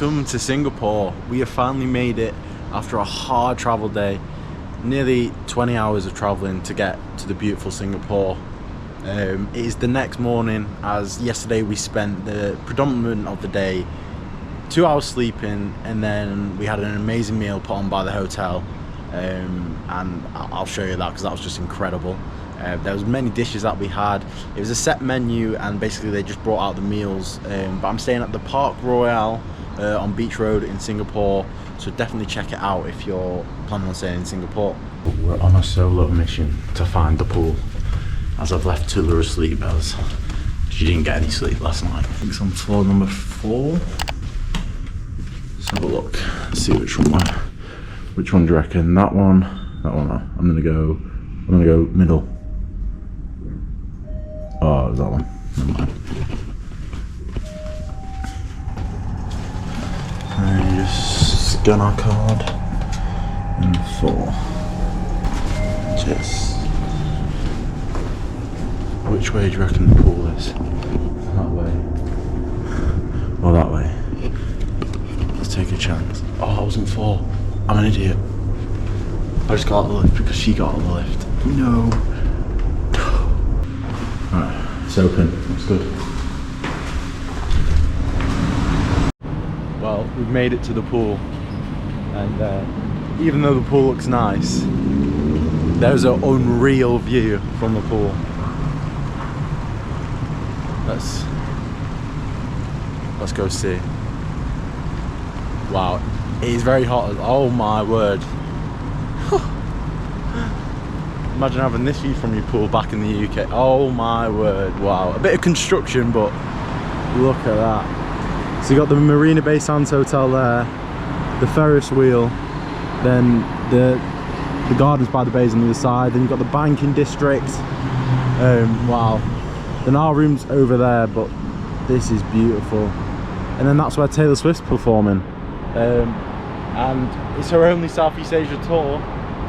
Welcome to Singapore. We have finally made it after a hard travel day. Nearly 20 hours of traveling to get to the beautiful Singapore. It is the next morning, as yesterday we spent the predominant of the day 2 hours sleeping, and then we had an amazing meal put on by the hotel, and I'll show you that because that was just incredible. There was many dishes that we had. It was a set menu, and basically they just brought out the meals. But I'm staying at the Park Royale on Beach Road in Singapore, so definitely check it out if you're planning on staying in Singapore. We're on a solo mission to find the pool, as I've left Tula asleep as she didn't get any sleep last night. I think it's on floor number 4. Let's have a look, see which one. Which one do you reckon? That one? That one? I'm gonna go middle. Oh, that one. Never mind. And just scan our card. And 4. Cheers. Which way do you reckon the pool is? That way. Or that way? Let's take a chance. Oh, I wasn't 4. I'm an idiot. I just got out of the lift because she got out of the lift. No. Alright, it's open. That's good. Well, we've made it to the pool, and even though the pool looks nice, there's an unreal view from the pool. Let's go see. Wow, it is very hot. Oh my word. Imagine having this view from your pool back in the UK. Oh my word, wow. A bit of construction, but look at that. So you got the Marina Bay Sands Hotel there, the Ferris wheel, then the gardens by the bays on the other side, then you've got the banking district. Wow. Then our room's over there, but this is beautiful. And then that's where Taylor Swift's performing. And it's her only Southeast Asia tour.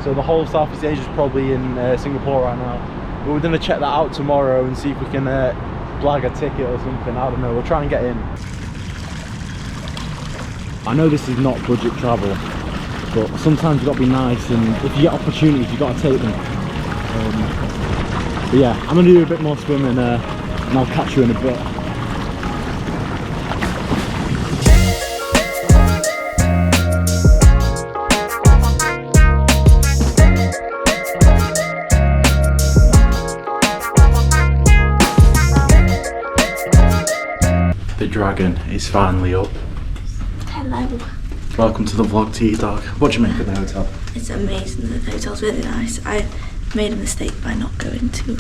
So the whole of Southeast Asia is probably in Singapore right now. But we're going to check that out tomorrow and see if we can blag a ticket or something. I don't know, we'll try and get in. I know this is not budget travel, but sometimes you've got to be nice, and if you get opportunities, you've got to take them. But yeah, I'm going to do a bit more swimming and I'll catch you in a bit. The dragon is finally up. Hello. Welcome to the vlog, Tea Dog. What do you make of the hotel? It's amazing. The hotel's really nice. I made a mistake by not going to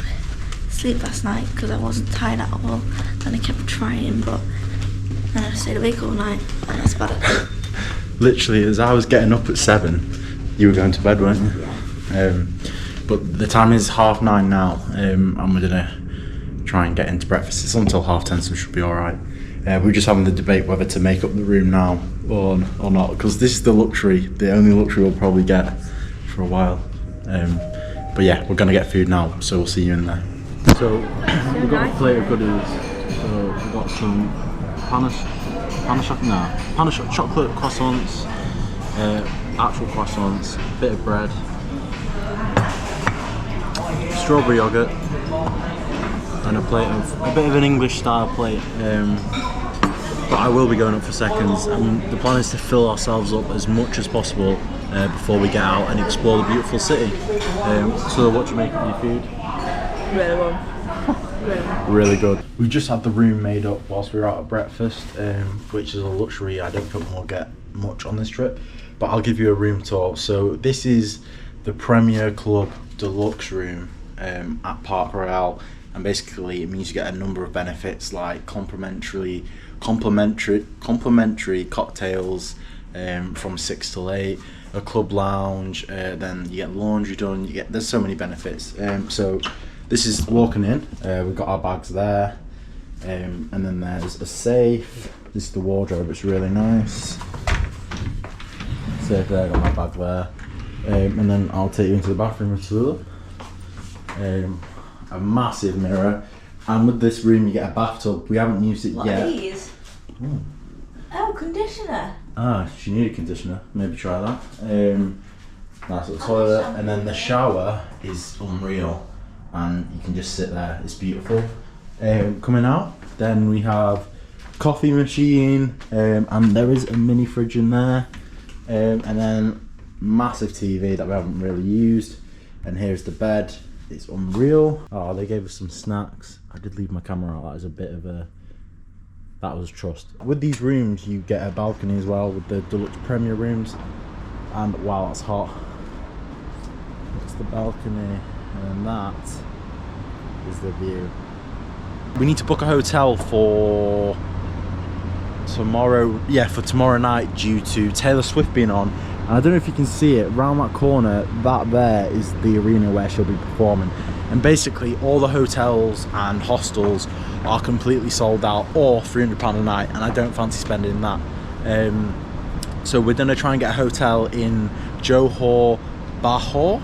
sleep last night because I wasn't tired at all, and I kept trying, but I stayed awake all night, and that's bad. Literally, as I was getting up at 7, you were going to bed, weren't you? Yeah. But the time is 9:30 now, and we're gonna try and get into breakfast. It's until 10:30, so we should be all right. We're just having the debate whether to make up the room now or not, because this is the only luxury we'll probably get for a while. But yeah, we're gonna get food now, so we'll see you in there. So we've got a plate of goodies. So we've got some chocolate croissants, actual croissants, bit of bread, strawberry yogurt, and a bit of an English style plate. But I will be going up for seconds, and the plan is to fill ourselves up as much as possible before we get out and explore the beautiful city. So what do you make of your food? Really well. Really good. We've just had the room made up whilst we were out at breakfast, which is a luxury I don't think we'll get much on this trip, but I'll give you a room tour. So this is the Premier Club Deluxe room at Park Royale, and basically it means you get a number of benefits like complimentary cocktails from 6 till 8, a club lounge, then you get laundry done, there's so many benefits. So this is walking in, we've got our bags there, and then there's a safe. This is the wardrobe, it's really nice. Safe there, got my bag there, and then I'll take you into the bathroom with Tula. A massive mirror, and with this room you get a bathtub. We haven't used it yet. These? Oh conditioner. Ah, she needed conditioner. Maybe try that. Nice little toilet, and then the shower is unreal, and you can just sit there. It's beautiful. Coming out, then we have coffee machine, and there is a mini fridge in there, and then massive TV that we haven't really used. And here's the bed. It's unreal. Oh, they gave us some snacks. I did leave my camera out. That was a bit of a... That was trust. With these rooms, you get a balcony as well with the deluxe premier rooms. And wow, that's hot. That's the balcony, and that is the view. We need to book a hotel for tomorrow. Yeah, for tomorrow night due to Taylor Swift being on. And I don't know if you can see it, round that corner, that there is the arena where she'll be performing. And basically all the hotels and hostels are completely sold out, or £300 a night, and I don't fancy spending that. So we're gonna try and get a hotel in Johor Bahru.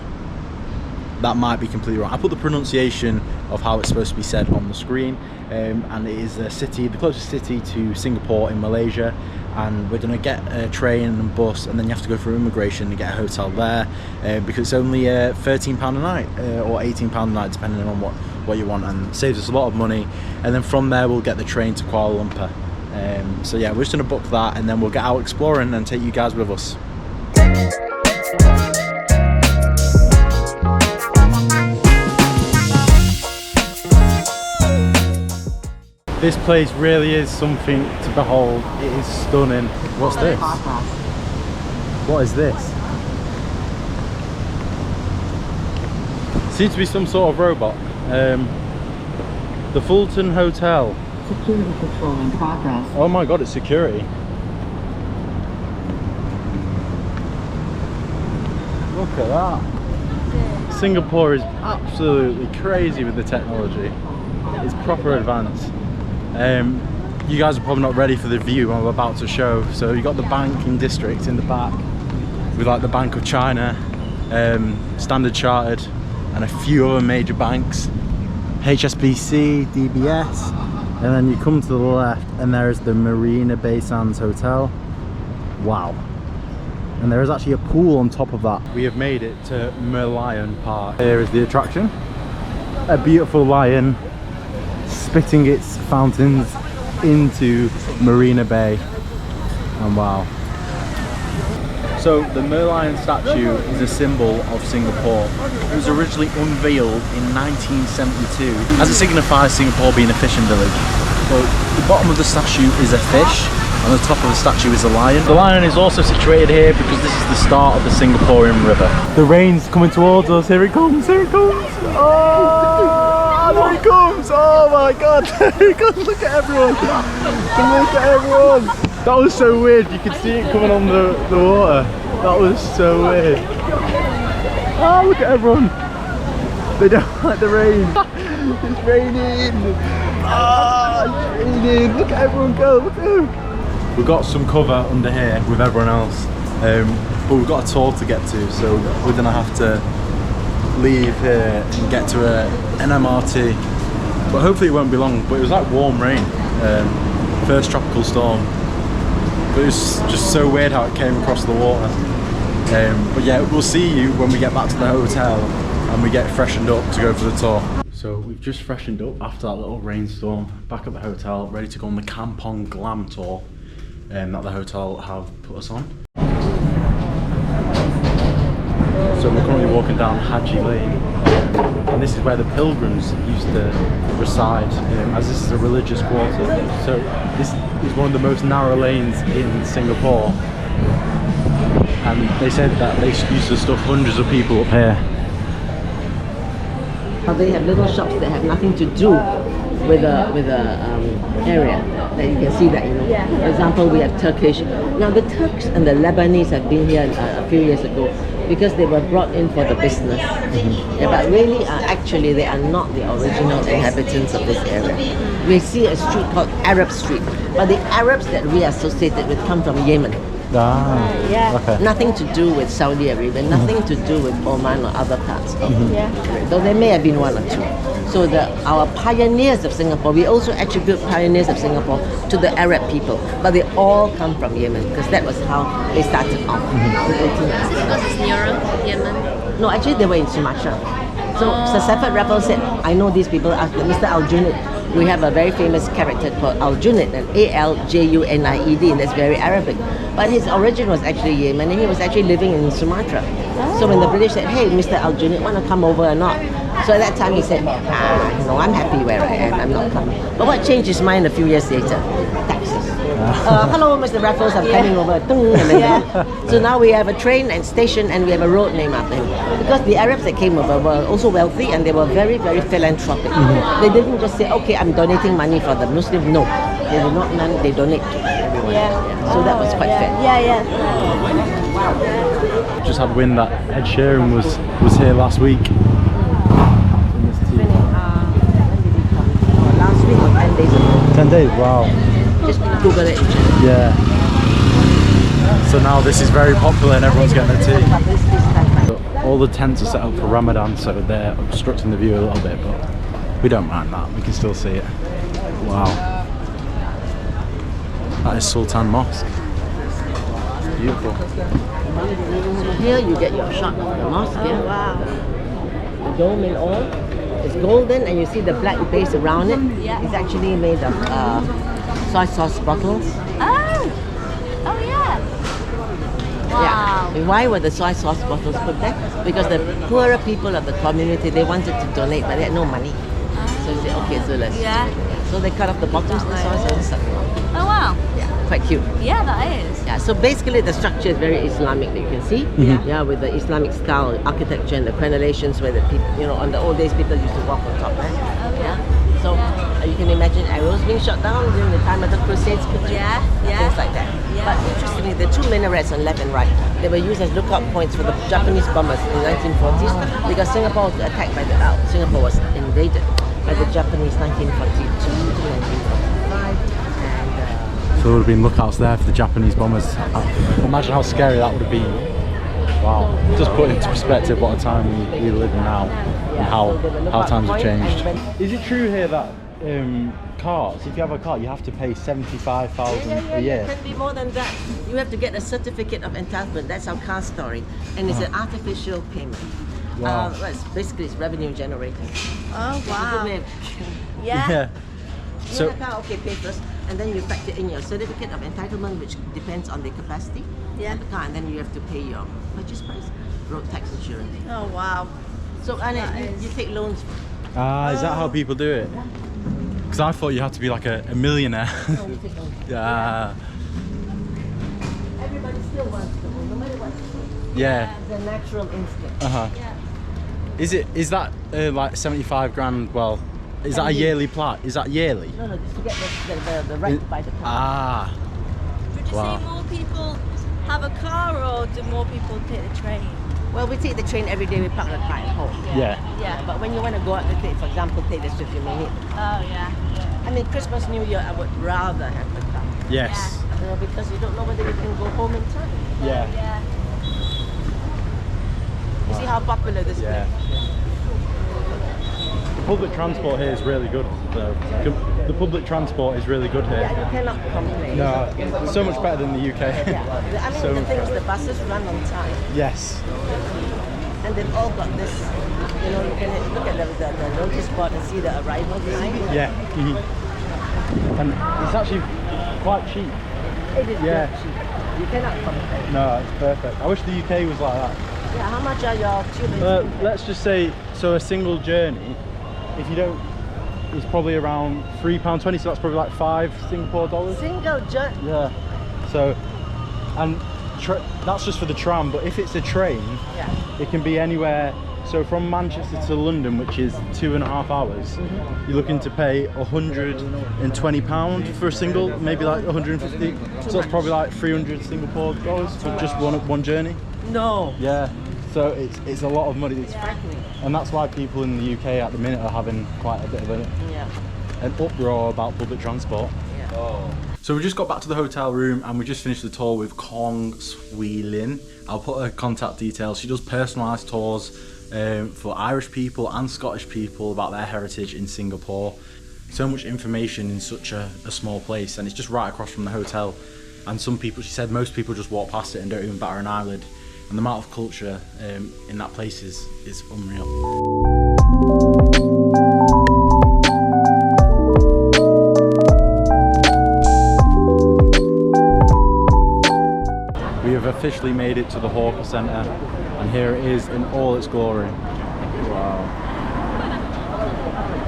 That might be completely wrong. I put the pronunciation of how it's supposed to be said on the screen, and it is a city, the closest city to Singapore in Malaysia. And we're gonna get a train and bus, and then you have to go through immigration to get a hotel there, because it's only £13 a night or £18 a night, depending on what you want, and saves us a lot of money. And then from there we'll get the train to Kuala Lumpur. So yeah, we're just gonna book that, and then we'll get out exploring and take you guys with us. This place really is something to behold. It is stunning. What's this? What is this? Seems to be some sort of robot. The Fulton Hotel. Security patrol in progress. Oh my god, it's security. Look at that. Singapore is absolutely crazy with the technology. It's proper advanced. You guys are probably not ready for the view I'm about to show. So you got the banking district in the back with like the Bank of China, Standard Chartered, and a few other major banks, HSBC, DBS, and then you come to the left and there is the Marina Bay Sands Hotel. Wow. And there is actually a pool on top of that. We have made it to Merlion Park. Here is the attraction. A beautiful lion spitting its fountains into Marina Bay, and wow. So the Merlion statue is a symbol of Singapore. It was originally unveiled in 1972 as it signifies Singapore being a fishing village. So the bottom of the statue is a fish, and the top of the statue is a lion. The lion is also situated here because this is the start of the Singaporean River. The rain's coming towards us. Here it comes, here it comes. Oh, there it comes. Oh my god, there it comes. Look at everyone. Look at everyone. That was so weird. You could see it coming on the water. That was so weird. Oh, look at everyone. They don't like the rain. It's raining. Ah, it's raining. Look at everyone go. Look at them. We've got some cover under here with everyone else, but we've got a tour to get to, so we're gonna have to leave here and get to an MRT. But hopefully it won't be long. But it was like warm rain, first tropical storm. But it was just so weird how it came across the water. But yeah, we'll see you when we get back to the hotel and we get freshened up to go for the tour. So we've just freshened up after that little rainstorm, back at the hotel, ready to go on the Kampong Glam tour that the hotel have put us on. So we're currently walking down Haji Lane, and this is where the pilgrims used to reside, as this is a religious quarter. So this is one of the most narrow lanes in Singapore, and they said that they used to stuff hundreds of people up here. They have little shops that have nothing to do with a area that you can see that, you know. Yeah. For example, we have Turkish. Now the Turks and the Lebanese have been here a few years ago because they were brought in for the business. Yeah, but really, actually, they are not the original inhabitants of this area. We see a street called Arab Street, but the Arabs that we are associated with come from Yemen. Yeah. Okay. Nothing to do with Saudi Arabia, nothing to do with Oman or other parts. Yeah. Though there may have been one or two. So our pioneers of Singapore, we also attribute pioneers of Singapore to the Arab people, but they all come from Yemen because that was how they started off. Because it's nearer Yemen. No, actually they were in Sumatra. So Sir Stafford Raffles said, I know these people, Mr. Al-Junid. We have a very famous character called Al-Junid, and Aljunid, and that's very Arabic. But his origin was actually Yemen, and he was actually living in Sumatra. So when the British said, hey, Mr. Al-Junid, want to come over or not? So at that time he said, no, I'm happy where I am, I'm not coming. But what changed his mind a few years later? Taxes. Hello, Mr. Raffles, I'm coming over. So now we have a train and station, and we have a road named after him. Because the Arabs that came over were also wealthy, and they were very, very philanthropic. They didn't just say, okay, I'm donating money for the Muslims. No, they do not. They donate to everyone. So that was quite fair. Just had wind that Ed Sheeran was here last week. Last week or 10 days ago. 10 days, wow. Just Google it. Yeah. So now this is very popular and everyone's getting their tea. All the tents are set up for Ramadan, so they're obstructing the view a little bit, but we don't mind that. We can still see it. Wow. That is Sultan Mosque. It's beautiful. Here you get your shot of the mosque. Wow. The dome and all. It's golden, and you see the black base around it. It's actually made of soy sauce bottles. Oh yeah. Wow. Yeah. And why were the soy sauce bottles put there? Because the poorer people of the community, they wanted to donate, but they had no money. So they said, okay, so let's. Yeah. So they cut off the bottoms of the soy sauce and stuck them on. Oh wow. Yeah, quite cute. Yeah, that is. Yeah, so basically the structure is very Islamic, you can see. Yeah, with the Islamic style architecture and the crenellations where the people, on the old days people used to walk on top, right? Oh yeah. So you can imagine arrows being shot down during the time of the Crusades, things like that. Yeah. But interestingly, the two minarets on left and right, they were used as lookout points for the Japanese bombers in the 1940s because Singapore was attacked by Singapore was invaded by the Japanese 1942 to 1945. So there would have been lookouts there for the Japanese bombers. Imagine how scary that would have been. Wow. Just put into perspective what a time we live in now and how times have changed. Is it true here that cars, if you have a car, you have to pay 75,000 a year? It can be more than that. You have to get a certificate of entitlement. That's our car story. And it's an artificial payment. Wow. Basically, it's revenue generating. Oh wow. Yeah. So, car, okay, pay first, and then you factor in your certificate of entitlement, which depends on the capacity of the car, and then you have to pay your purchase price, road tax, insurance. Oh wow. So, you take loans. Is that how people do it? Because I thought you had to be like a millionaire. No, we take loans. Yeah. Everybody still wants to own, no matter what. Yeah. It's a natural instinct. Is that like 75 grand? Well, is that a yearly plat? Is that yearly? No, just to get the right to buy the car. Would you say more people have a car or do more people take the train? Well, we take the train every day. We park the car at home. Yeah. But when you want to go out, for example, take the Swift, you may need. Oh yeah. I mean, Christmas, New Year, I would rather have the car. Yes. Because you don't know whether you can go home in time. Yeah. You see how popular this Yeah. place is? The public transport here is really good, though. The public transport is really good here. Yeah, you cannot complain. No, so much better than the UK. Yeah. I mean, So the much thing is, better. the buses run on time. Yes. And they've all got this, you can look at the notice board and see the arrival time. Yeah. And it's actually quite cheap. It is Yeah. very cheap. You cannot complain. No, it's perfect. I wish the UK was like that. Yeah, how much are your tubes? Let's just say, so a single journey, if you don't, it's probably around £3.20, so that's probably like $5 Singapore dollars. Single journey? Yeah. So, and that's just for the tram, but if it's a train, it can be anywhere. So from Manchester to London, which is 2.5 hours, you're looking to pay £120 for a single, maybe like 150. So that's probably like 300 Singapore dollars for just one journey. No. Yeah. So it's a lot of money. Frightening. And that's why people in the UK at the minute are having quite a bit of an uproar about public transport. Yeah. So we just got back to the hotel room and we just finished the tour with Kong Swee Lin. I'll put her contact details. She does personalised tours for Irish people and Scottish people about their heritage in Singapore. So much information in such a small place, and it's just right across from the hotel. And some people, she said most people just walk past it and don't even batter an eyelid. And the amount of culture in that place is unreal. We have officially made it to the Hawker Centre, and here it is in all its glory. Wow.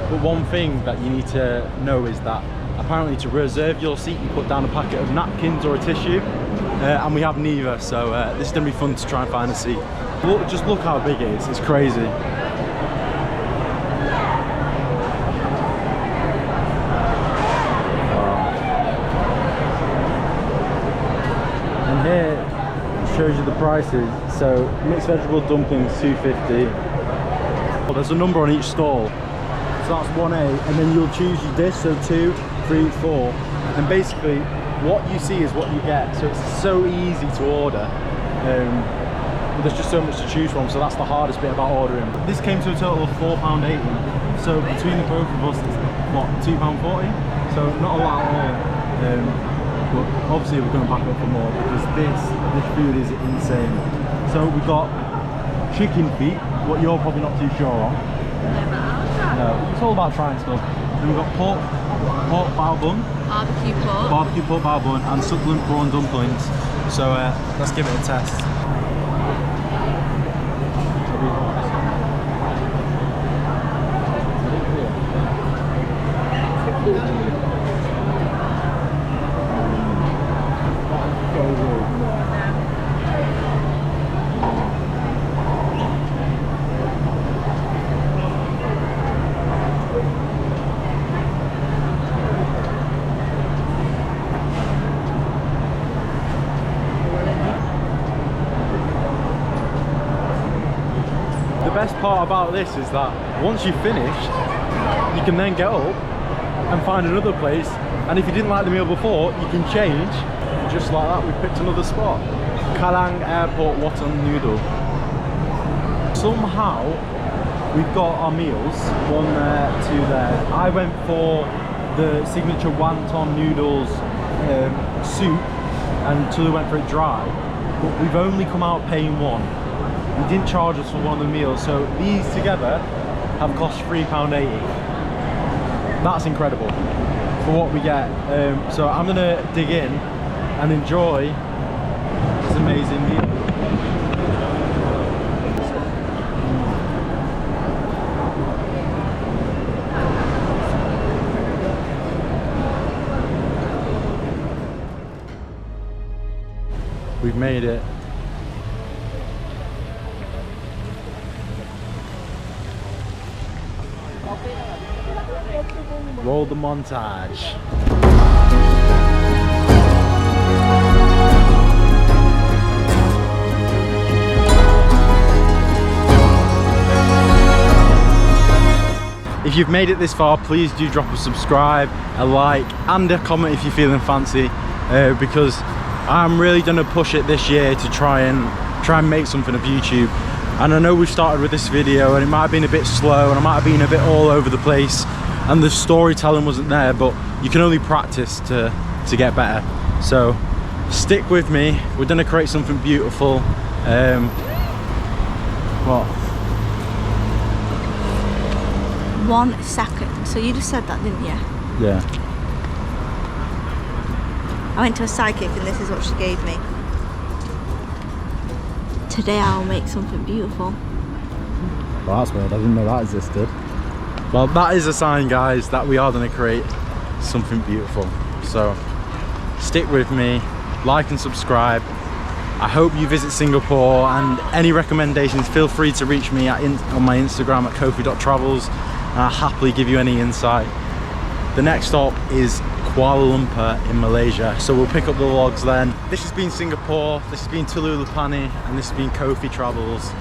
But one thing that you need to know is that apparently to reserve your seat you put down a packet of napkins or a tissue, and we have neither, so this is going to be fun to try and find a seat. Just look how big it is, it's crazy. And here it shows you the prices. So mixed vegetable dumplings $2.50. Well, there's a number on each stall. So that's 1A, and then you'll choose your dish, so 2, 3, 4. And basically what you see is what you get. So it's so easy to order. There's just so much to choose from, so that's the hardest bit about ordering. This came to a total of £4.80. So between the both of us, it's what, £2.40? So not a lot more. But obviously we're going back up for more because this food is insane. So we've got chicken feet, what you're probably not too sure on. No, it's all about trying stuff. Then we've got pork bao bun, barbecue pork bao bun, and succulent prawn dumplings. So let's give it a test. The best part about this is that once you've finished, you can then get up and find another place, and if you didn't like the meal before, you can change. Just like that, we picked another spot. Kallang Airport Wonton Noodle. Somehow we've got our meals, 1 there, 2 there. I went for the signature wonton noodles soup, and Tulu went for it dry, but we've only come out paying 1. He didn't charge us for one of the meals, so these together have cost £3.80. That's incredible for what we get. So I'm gonna dig in and enjoy this amazing meal. We've made it. Roll the montage. If you've made it this far, please do drop a subscribe, a like, and a comment if you're feeling fancy, because I'm really going to push it this year to try and make something of YouTube. And I know we've started with this video and it might have been a bit slow and I might have been a bit all over the place and the storytelling wasn't there, but you can only practice to get better. So stick with me, we're going to create something beautiful. What? 1 second. So you just said that, didn't you? Yeah. I went to a psychic and this is what she gave me. Today I'll make something beautiful. Well, that's weird, I didn't know that existed. Well, that is a sign, guys, that we are going to create something beautiful. So stick with me, like and subscribe. I hope you visit Singapore, and any recommendations, feel free to reach me on my Instagram at kofi.travels, and I'll happily give you any insight. The next stop is Kuala Lumpur in Malaysia, so we'll pick up the vlogs then. This has been Singapore, this has been Tululupani, and this has been Kofi Travels.